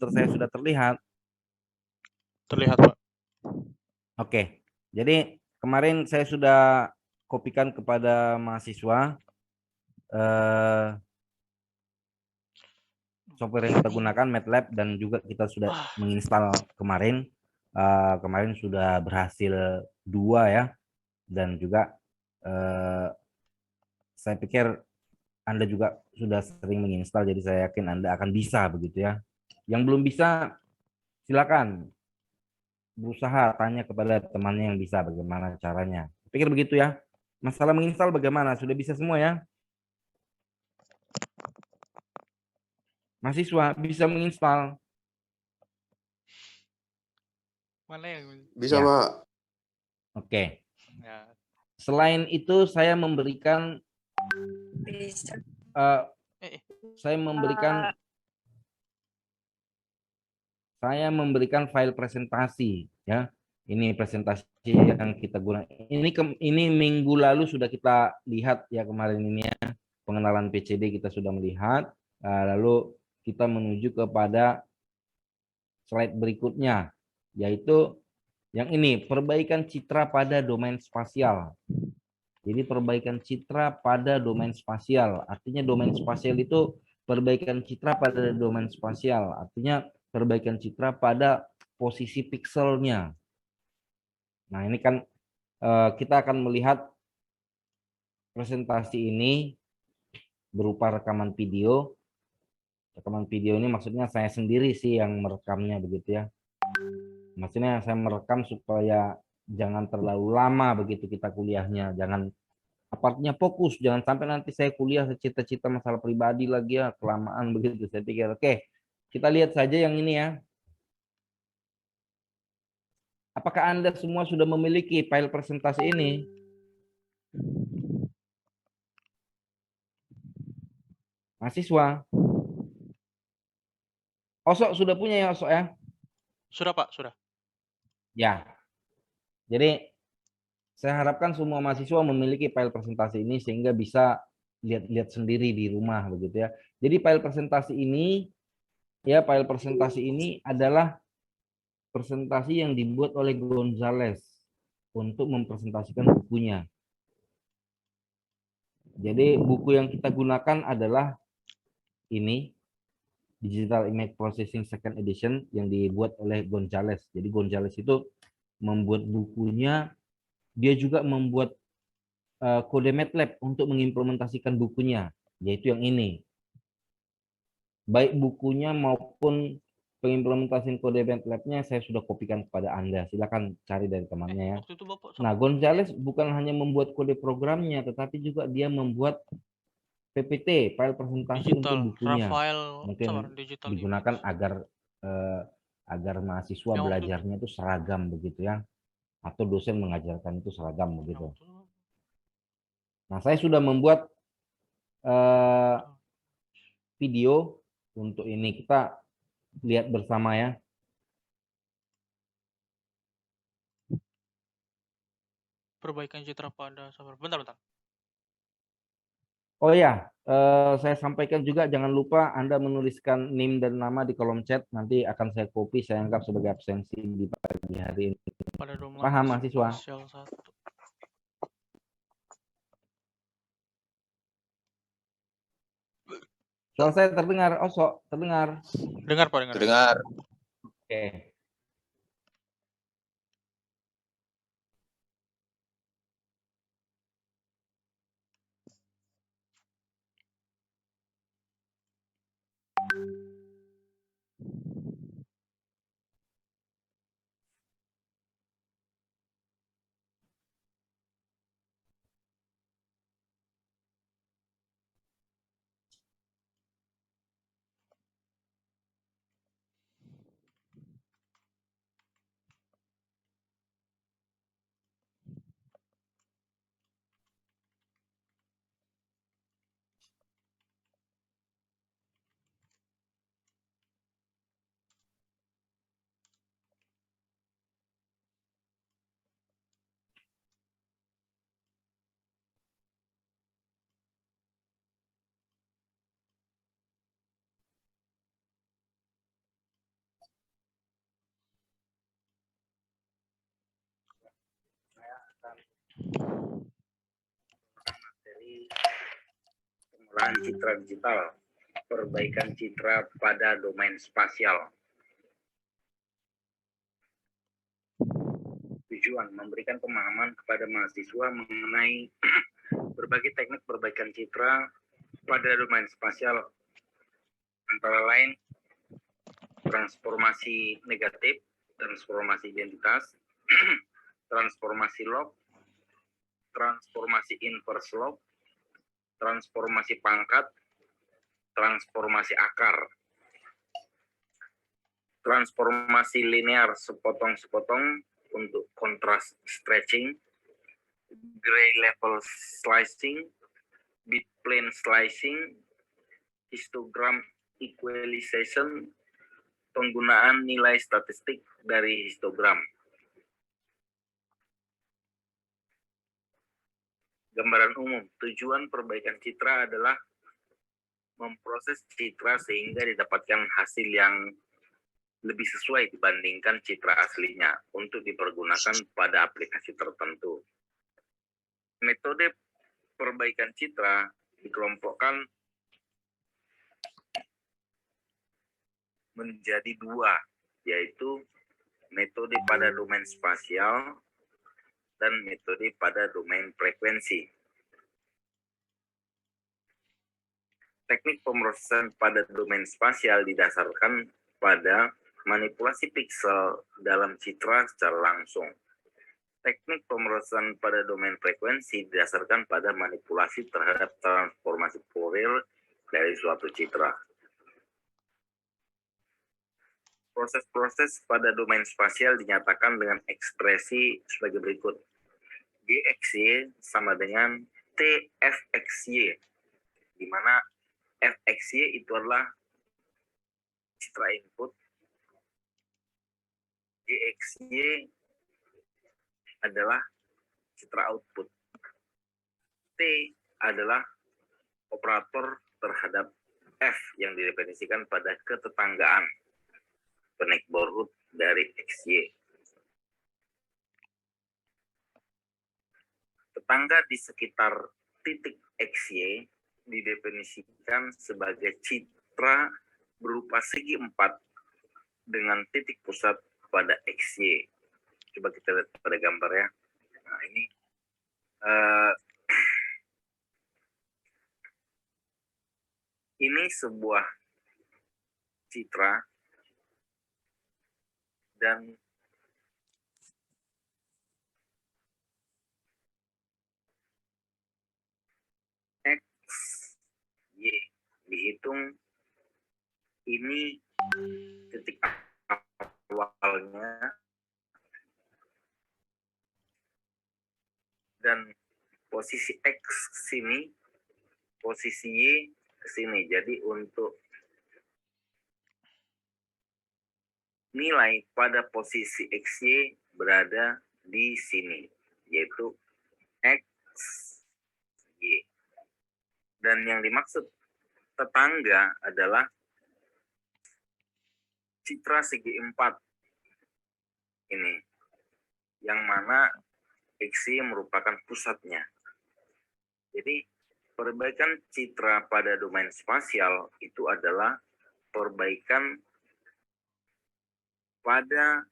komputer saya sudah terlihat? Terlihat, Pak. Oke, jadi kemarin saya sudah kopikan kepada mahasiswa software yang kita gunakan MATLAB, dan juga kita sudah menginstal kemarin. Kemarin sudah berhasil 2 ya, dan juga saya pikir Anda juga sudah sering menginstal, jadi saya yakin Anda akan bisa begitu ya. Yang belum bisa, silakan berusaha tanya kepada temannya yang bisa bagaimana caranya. Pikir begitu ya. Masalah menginstal bagaimana? Sudah bisa semua ya? Mahasiswa bisa menginstal? Mana yang Bisa, Ya. Pak. Oke. ya, Selain itu saya memberikan saya memberikan file presentasi ya. Ini presentasi yang kita gunakan. Ini minggu lalu sudah kita lihat ya, kemarin ini ya. Pengenalan PCD kita sudah melihat. Lalu kita menuju kepada slide berikutnya, yaitu yang ini, perbaikan citra pada domain spasial. Jadi perbaikan citra pada domain spasial, artinya domain spasial itu perbaikan citra pada domain spasial, artinya perbaikan citra pada posisi pikselnya. Nah ini kan kita akan melihat presentasi ini berupa rekaman video. Rekaman video ini maksudnya saya sendiri sih yang merekamnya begitu ya. Maksudnya saya merekam supaya jangan terlalu lama begitu kita kuliahnya, jangan apartnya fokus, jangan sampai nanti saya kuliah cita-cita masalah pribadi lagi ya, kelamaan begitu. Saya pikir oke, kita lihat saja yang ini ya. Apakah Anda semua sudah memiliki file presentasi ini? Mahasiswa? Osok sudah punya ya, Osok ya? sudah, Pak, sudah. Ya. Jadi saya harapkan semua mahasiswa memiliki file presentasi ini sehingga bisa lihat-lihat sendiri di rumah begitu ya. Jadi file presentasi ini adalah presentasi yang dibuat oleh Gonzales untuk mempresentasikan bukunya. Jadi buku yang kita gunakan adalah ini, Digital Image Processing Second Edition, yang dibuat oleh Gonzales. Jadi Gonzales itu membuat bukunya, dia juga membuat kode MATLAB untuk mengimplementasikan bukunya, yaitu yang ini. Baik bukunya maupun pengimplementasian kode MATLAB-nya saya sudah kopikan kepada Anda. Silakan cari dari temannya ya. Waktu itu Bapak Nah, Gonzales bukan hanya membuat kode programnya, tetapi juga dia membuat PPT, file presentasi untuk digital, bukunya. Rafael, Mungkin digital digunakan image. agar mahasiswa Yang waktu belajarnya itu seragam begitu ya, atau dosen mengajarkan itu seragam begitu. Nah, saya sudah membuat video untuk ini, kita lihat bersama ya. perbaikan citra pada server. Bentar. Oh ya, saya sampaikan juga, jangan lupa Anda menuliskan NIM dan nama di kolom chat, nanti akan saya copy, saya anggap sebagai absensi di pagi hari ini. Pada domain Paham mahasiswa? spasial 1. Suara saya terdengar, Osok, terdengar? Dengar, Pak, dengar. Terdengar. Oke. Materi pengolahan citra digital, perbaikan citra pada domain spasial. Tujuan memberikan pemahaman kepada mahasiswa mengenai berbagai teknik perbaikan citra pada domain spasial, antara lain transformasi negatif, transformasi identitas, transformasi log, transformasi inverse log, transformasi pangkat, transformasi akar, transformasi linear sepotong-sepotong untuk kontras stretching, gray level slicing, bit plane slicing, histogram equalization, penggunaan nilai statistik dari histogram. Gambaran umum, tujuan perbaikan citra adalah memproses citra sehingga didapatkan hasil yang lebih sesuai dibandingkan citra aslinya untuk dipergunakan pada aplikasi tertentu. Metode perbaikan citra dikelompokkan menjadi dua, yaitu metode pada domain spasial dan metode pada domain frekuensi. Teknik pemrosesan pada domain spasial didasarkan pada manipulasi piksel dalam citra secara langsung. Teknik pemrosesan pada domain frekuensi didasarkan pada manipulasi terhadap transformasi Fourier dari suatu citra. Proses-proses pada domain spasial dinyatakan dengan ekspresi sebagai berikut. GXY sama dengan TFXY, di mana FXY itu adalah citra input, GXY adalah citra output, T adalah operator terhadap F yang didefinisikan pada ketetanggaan neighborhood dari XY. Tetangga di sekitar titik XY didefinisikan sebagai citra berupa segi 4 dengan titik pusat pada XY. Coba kita lihat pada gambar ya. Nah, ini ini sebuah citra dan X, Y dihitung, ini titik awalnya dan posisi X ke sini, posisi Y ke sini. Jadi untuk nilai pada posisi XY berada di sini, yaitu X, Y. Dan yang dimaksud tetangga adalah citra segi 4 ini, yang mana XY merupakan pusatnya. Jadi perbaikan citra pada domain spasial itu adalah perbaikan pada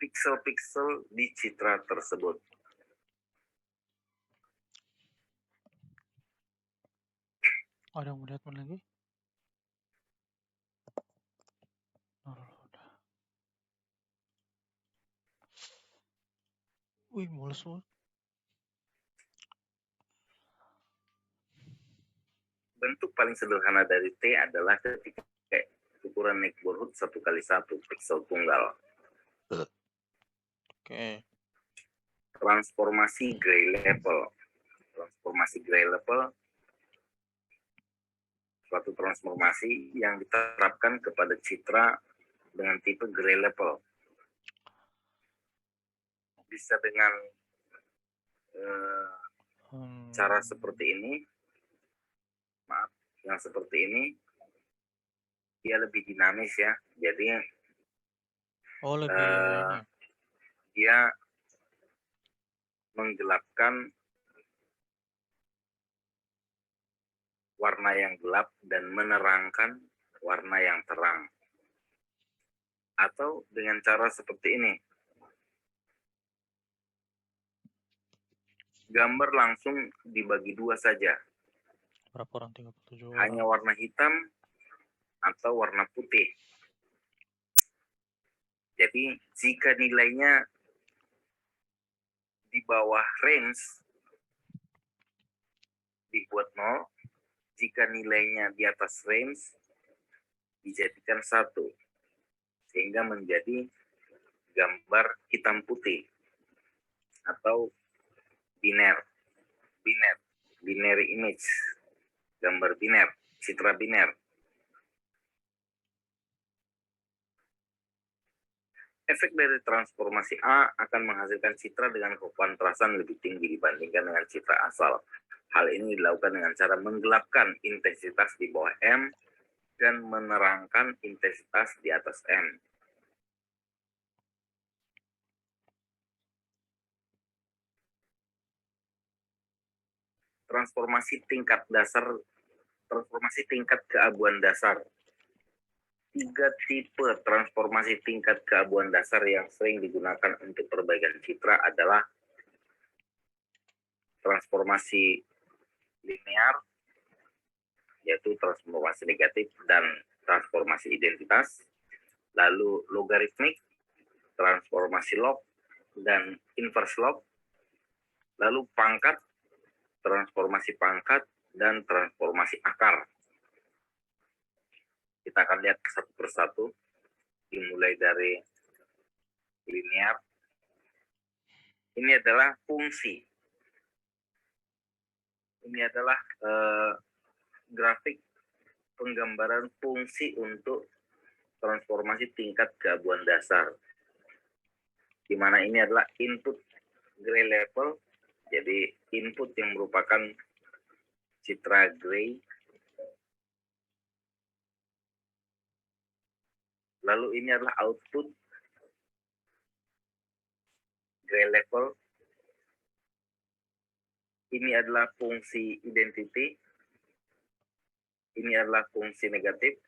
piksel-piksel di citra tersebut. Ada yang melihat lagi? Udah. Wih, mulus banget. Bentuk paling sederhana dari T adalah ketika ukuran neighborhood 1x1 piksel tunggal. Oke. Transformasi gray level. Transformasi gray level suatu transformasi yang diterapkan kepada citra dengan tipe gray level. Bisa dengan cara seperti ini, maaf, yang seperti ini, dia lebih dinamis ya. Jadi lebih dia menggelapkan warna yang gelap dan menerangkan warna yang terang. Atau dengan cara seperti ini. Gambar langsung dibagi dua saja. Berapa orang? 37 Hanya orang. warna hitam atau warna putih. Jadi jika nilainya di bawah range dibuat 0, jika nilainya di atas range dijadikan 1, sehingga menjadi gambar hitam putih atau binary image, gambar biner, citra biner. Efek dari transformasi A akan menghasilkan citra dengan kekontrasan lebih tinggi dibandingkan dengan citra asal. Hal ini dilakukan dengan cara menggelapkan intensitas di bawah M dan menerangkan intensitas di atas M. Transformasi tingkat keabuan dasar. 3 tipe transformasi tingkat keabuan dasar yang sering digunakan untuk perbaikan citra adalah transformasi linear, yaitu transformasi negatif dan transformasi identitas, lalu logaritmik, transformasi log dan inverse log, lalu pangkat, transformasi pangkat, dan transformasi akar. Kita akan lihat satu persatu, dimulai dari linear. Ini adalah fungsi. Ini adalah grafik penggambaran fungsi untuk transformasi tingkat keabuan dasar. Di mana ini adalah input gray level, jadi input yang merupakan citra gray. Lalu ini adalah output gray level. Ini adalah fungsi identity. Ini adalah fungsi negatif.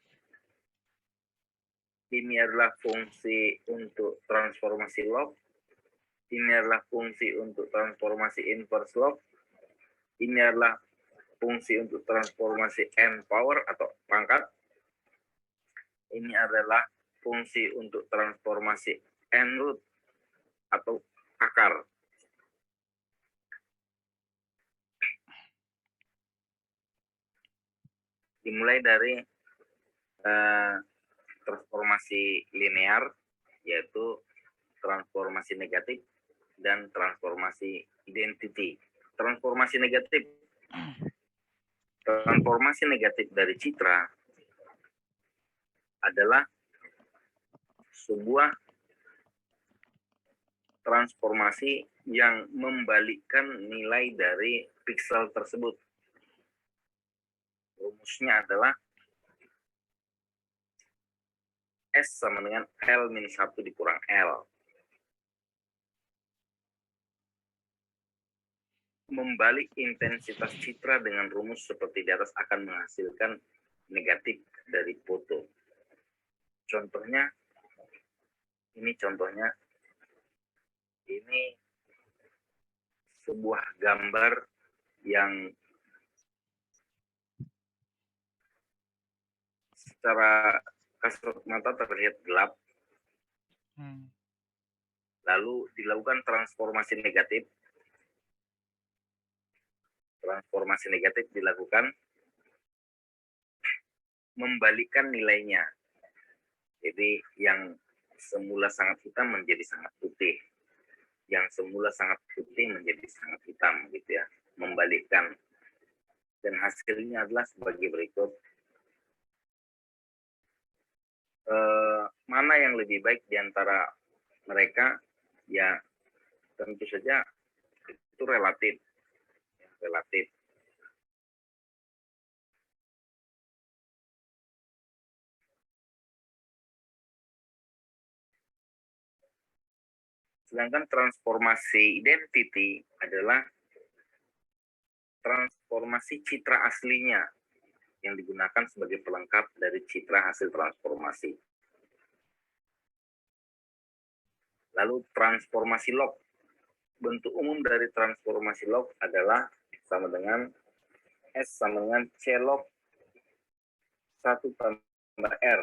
Ini adalah fungsi untuk transformasi log. Ini adalah fungsi untuk transformasi inverse log. Ini adalah fungsi untuk transformasi n power atau pangkat. Ini adalah fungsi untuk transformasi n root atau akar. Dimulai dari transformasi linear, yaitu transformasi negatif dan transformasi identity. Transformasi negatif dari citra adalah sebuah transformasi yang membalikkan nilai dari piksel tersebut. Rumusnya adalah S sama dengan L-1 dikurang L. Membalik intensitas citra dengan rumus seperti di atas akan menghasilkan negatif dari foto. Contohnya, ini sebuah gambar yang secara kasat mata terlihat gelap, lalu dilakukan transformasi negatif. Transformasi negatif dilakukan membalikkan nilainya. Jadi yang semula sangat hitam menjadi sangat putih. Yang semula sangat putih menjadi sangat hitam, gitu ya. Membalikkan. Dan hasilnya adalah sebagai berikut. Mana yang lebih baik di antara mereka? Ya, tentu saja itu relatif. Sedangkan transformasi identity adalah transformasi citra aslinya yang digunakan sebagai pelengkap dari citra hasil transformasi. Lalu transformasi log. Bentuk umum dari transformasi log adalah sama dengan S sama dengan C log 1 tambah R.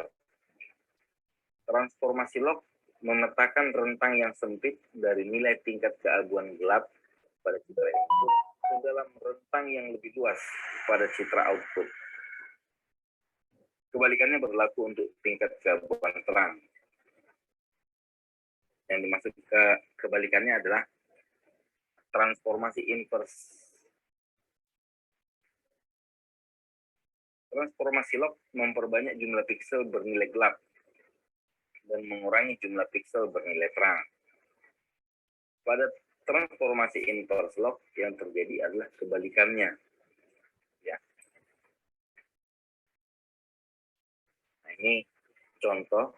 Transformasi log memetakan rentang yang sempit dari nilai tingkat keaguan gelap pada citra input ke dalam rentang yang lebih luas pada citra output. Kebalikannya berlaku untuk tingkat keaguan terang. Yang dimaksud kebalikannya adalah transformasi inverse. Transformasi log memperbanyak jumlah piksel bernilai gelap dan mengurangi jumlah piksel bernilai terang. Pada transformasi inverse log yang terjadi adalah kebalikannya. Ya. Nah, ini contoh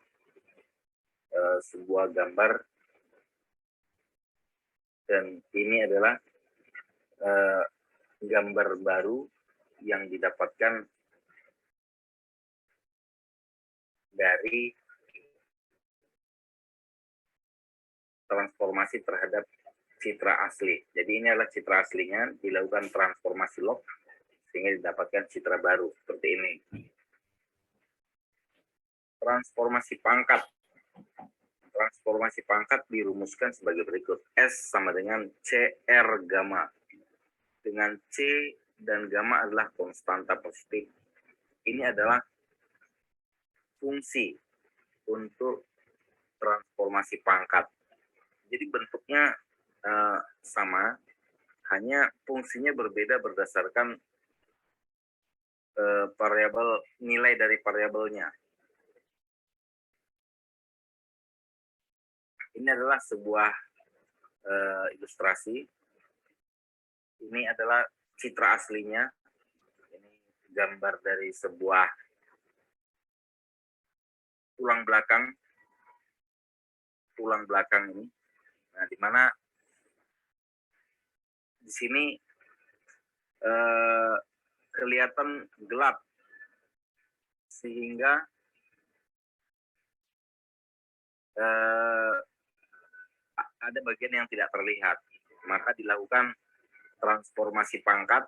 sebuah gambar, dan ini adalah gambar baru yang didapatkan dari transformasi terhadap citra asli. Jadi ini adalah citra aslinya, dilakukan transformasi log sehingga didapatkan citra baru seperti ini. Transformasi pangkat. Transformasi pangkat dirumuskan sebagai berikut. S sama dengan CR gamma. Dengan C dan gamma adalah konstanta positif. Ini adalah fungsi untuk transformasi pangkat. Jadi bentuknya sama, hanya fungsinya berbeda berdasarkan variabel, nilai dari variabelnya. Ini adalah sebuah ilustrasi. Ini adalah citra aslinya. Ini gambar dari sebuah tulang belakang ini. Nah, di mana di sini kelihatan gelap sehingga ada bagian yang tidak terlihat. Maka dilakukan transformasi pangkat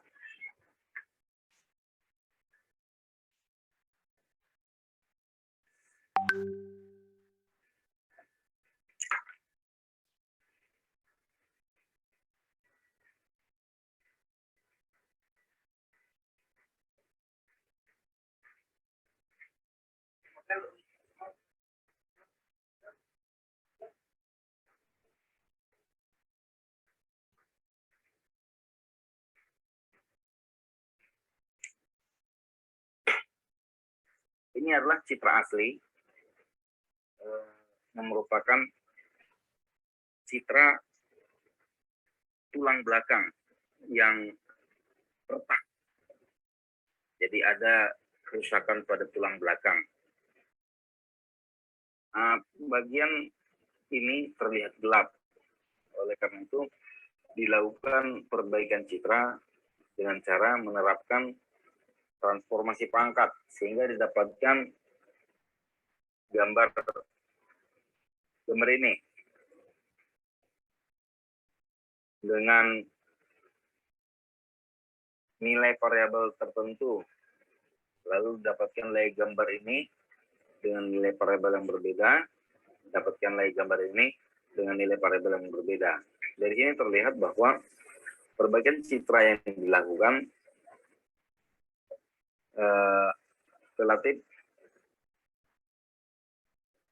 ini adalah citra asli, yang merupakan citra tulang belakang yang retak. Jadi ada kerusakan pada tulang belakang. Bagian ini terlihat gelap. Oleh karena itu dilakukan perbaikan citra dengan cara menerapkan transformasi pangkat sehingga didapatkan gambar ini dengan nilai variabel tertentu, lalu dapatkan lagi gambar ini dengan nilai variabel yang berbeda, dapatkan lagi gambar ini dengan nilai variabel yang berbeda. Dari sini terlihat bahwa perbaikan citra yang dilakukan relatif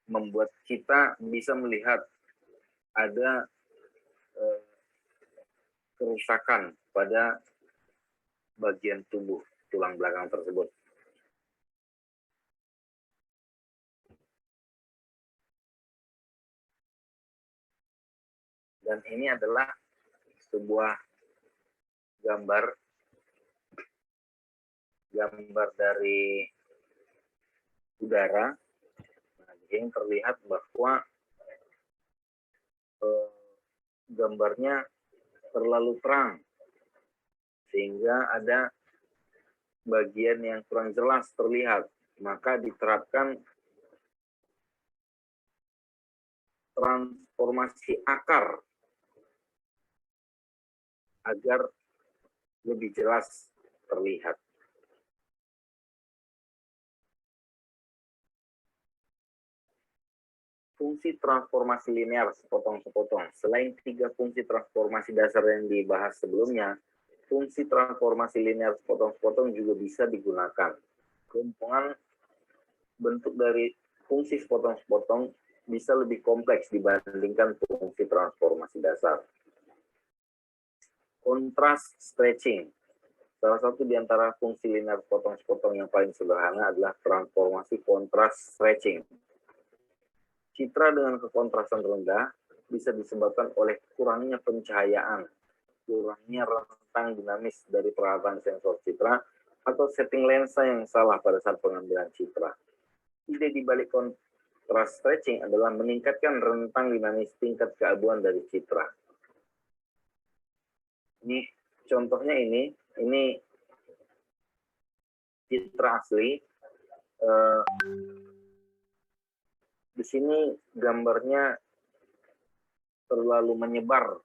membuat kita bisa melihat ada kerusakan pada bagian tubuh tulang belakang tersebut. Dan ini adalah sebuah gambar dari udara. Nah, yang terlihat bahwa gambarnya terlalu terang sehingga ada bagian yang kurang jelas terlihat, maka diterapkan transformasi akar agar lebih jelas terlihat. Fungsi transformasi linear sepotong-sepotong. Selain 3 fungsi transformasi dasar yang dibahas sebelumnya, fungsi transformasi linear sepotong-sepotong juga bisa digunakan. Kelompokan bentuk dari fungsi sepotong-sepotong bisa lebih kompleks dibandingkan fungsi transformasi dasar. Kontras stretching. Salah satu di antara fungsi linear sepotong-sepotong yang paling sederhana adalah transformasi kontras stretching. Citra dengan kekontrasan rendah bisa disebabkan oleh kurangnya pencahayaan, kurangnya rentang dinamis dari peralatan sensor citra, atau setting lensa yang salah pada saat pengambilan citra. Ide di balik kontras stretching adalah meningkatkan rentang dinamis tingkat keabuan dari citra. Ini contohnya ini citra asli. Di sini gambarnya terlalu menyebar,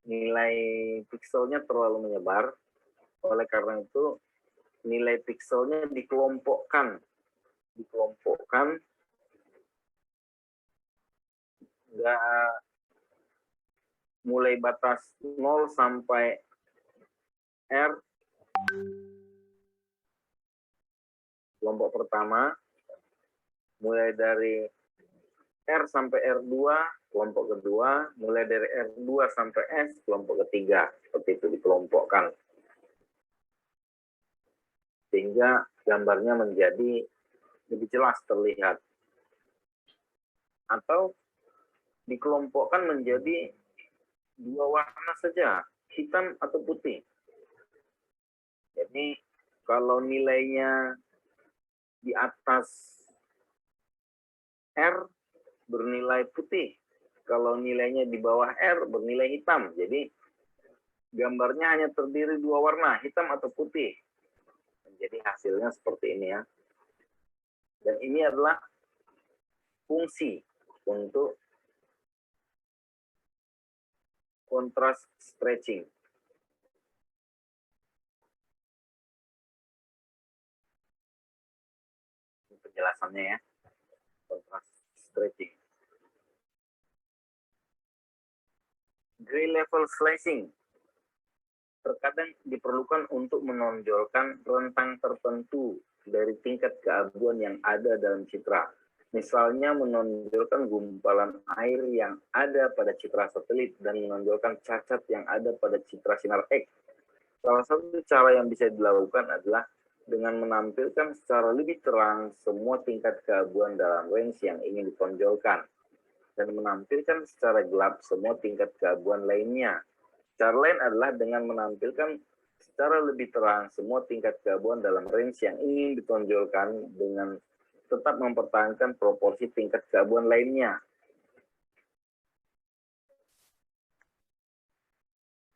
nilai pikselnya terlalu menyebar. Oleh karena itu nilai pikselnya dikelompokkan mulai batas 0 sampai R. Kelompok pertama mulai dari R sampai R2, kelompok kedua, mulai dari R2 sampai S, kelompok ketiga. Seperti itu dikelompokkan. Sehingga gambarnya menjadi lebih jelas terlihat. Atau dikelompokkan menjadi 2 warna saja, hitam atau putih. Jadi kalau nilainya di atas R bernilai putih, kalau nilainya di bawah R bernilai hitam. Jadi gambarnya hanya terdiri 2 warna, hitam atau putih. Jadi hasilnya seperti ini ya. Dan ini adalah fungsi untuk kontras stretching. Ini penjelasannya ya. Kontras stretching. Gray level slicing terkadang diperlukan untuk menonjolkan rentang tertentu dari tingkat keabuan yang ada dalam citra. Misalnya menonjolkan gumpalan air yang ada pada citra satelit dan menonjolkan cacat yang ada pada citra sinar X. Salah satu cara yang bisa dilakukan adalah dengan menampilkan secara lebih terang semua tingkat keabuan dalam range yang ingin ditonjolkan dan menampilkan secara gelap semua tingkat keabuan lainnya. Cara lain adalah dengan menampilkan secara lebih terang semua tingkat keabuan dalam range yang ingin ditonjolkan dengan tetap mempertahankan proporsi tingkat keabuan lainnya.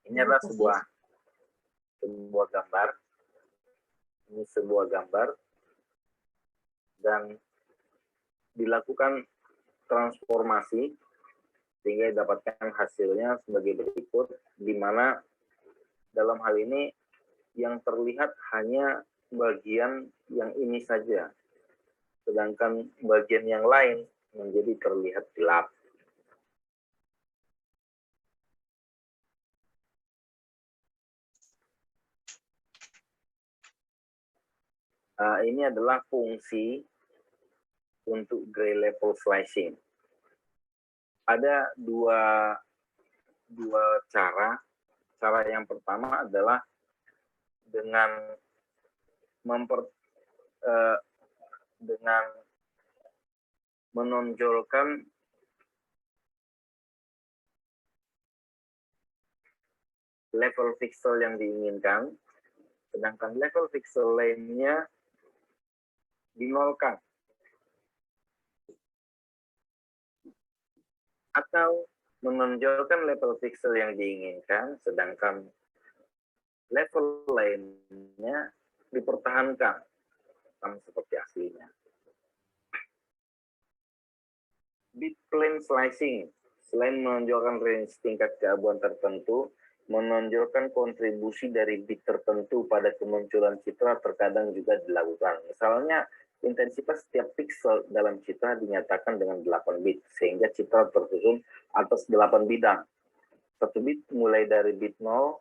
Ini adalah sebuah gambar. Ini sebuah gambar dan dilakukan transformasi sehingga didapatkan hasilnya sebagai berikut, di mana dalam hal ini yang terlihat hanya bagian yang ini saja, sedangkan bagian yang lain menjadi terlihat gelap. Ini adalah fungsi untuk gray level slicing. Ada dua cara. Cara yang pertama adalah dengan menonjolkan level pixel yang diinginkan, sedangkan level pixel lainnya dinolkan. atau menonjolkan level pixel yang diinginkan, sedangkan level lainnya dipertahankan sama seperti aslinya. Bit plane slicing, selain menonjolkan range tingkat keabuan tertentu, menonjolkan kontribusi dari bit tertentu pada kemunculan citra terkadang juga dilakukan. Misalnya, intensitas setiap pixel dalam citra dinyatakan dengan 8 bit, sehingga citra tersusun atas 8 bidang. Satu bit mulai dari bit 0,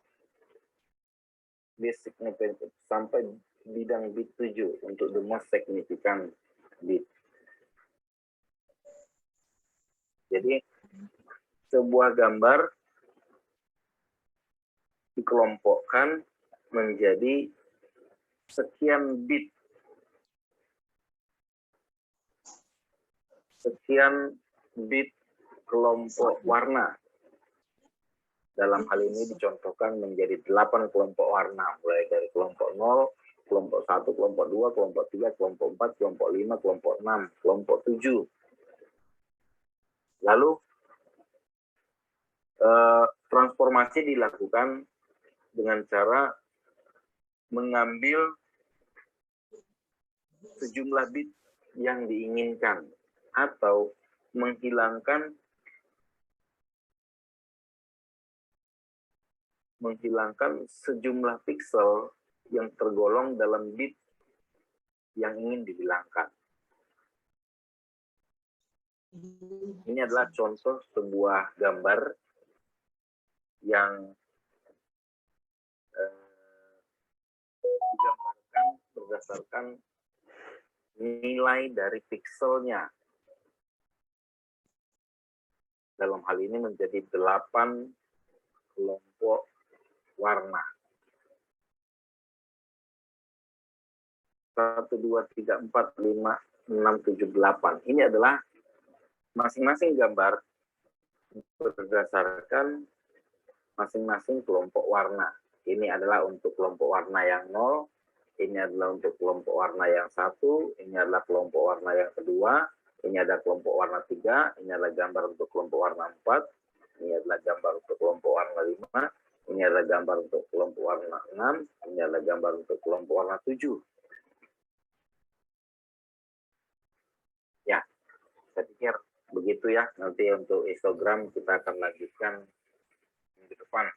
bit significant, sampai bidang bit 7 untuk the most significant bit. Jadi, sebuah gambar dikelompokkan menjadi sekian bit. Sekian bit kelompok warna. Dalam hal ini dicontohkan menjadi 8 kelompok warna, mulai dari kelompok 0, kelompok 1, kelompok 2, kelompok 3, kelompok 4, kelompok 5, kelompok 6, kelompok 7. Lalu, transformasi dilakukan dengan cara mengambil sejumlah bit yang diinginkan atau menghilangkan sejumlah pixel yang tergolong dalam bit yang ingin dihilangkan. Ini adalah contoh sebuah gambar yang digambarkan berdasarkan nilai dari pixelnya. Dalam hal ini menjadi 8 kelompok warna. 1, 2, 3, 4, 5, 6, 7, 8. Ini adalah masing-masing gambar berdasarkan masing-masing kelompok warna. Ini adalah untuk kelompok warna yang 0, ini adalah untuk kelompok warna yang 1, ini adalah kelompok warna yang kedua, ini adalah kelompok warna 3, ini adalah gambar untuk kelompok warna 4, ini adalah gambar untuk kelompok warna 5, ini adalah gambar untuk kelompok warna 6, ini adalah gambar untuk kelompok warna 7. Ya, saya pikir begitu ya. Nanti untuk histogram kita akan lanjutkan minggu depan.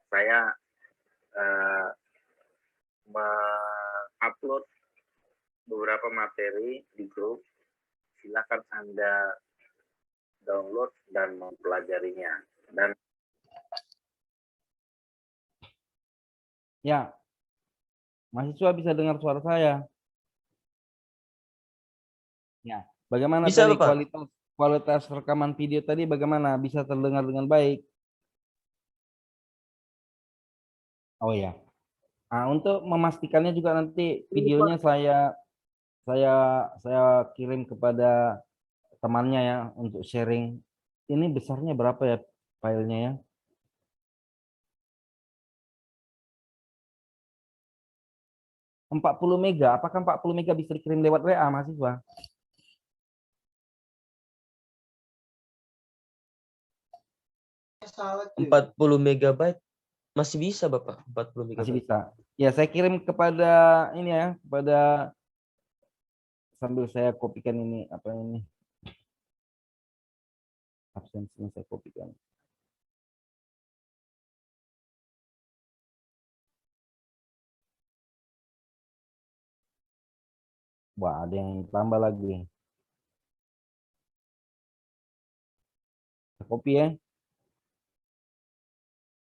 Saya mengupload beberapa materi di grup. Silakan Anda download dan mempelajarinya. Dan Ya, mahasiswa bisa dengar suara saya. Ya, bagaimana Bisa, tadi Bapak. kualitas rekaman video tadi bagaimana? Bisa terdengar dengan baik? Oh ya. Nah, untuk memastikannya juga nanti videonya saya kirim kepada temannya ya untuk sharing. Ini besarnya berapa ya filenya ya? MB. 40 mega. Apakah 40 mega bisa dikirim lewat WA mahasiswa? Empat 40 megabyte masih bisa, Bapak. 40 Masih megabyte. bisa. Ya, saya kirim kepada ini ya, kepada sambil saya kopikan ini apa ini? Absensinya saya kopikan. Wah, ada yang tambah lagi. Saya copy ya.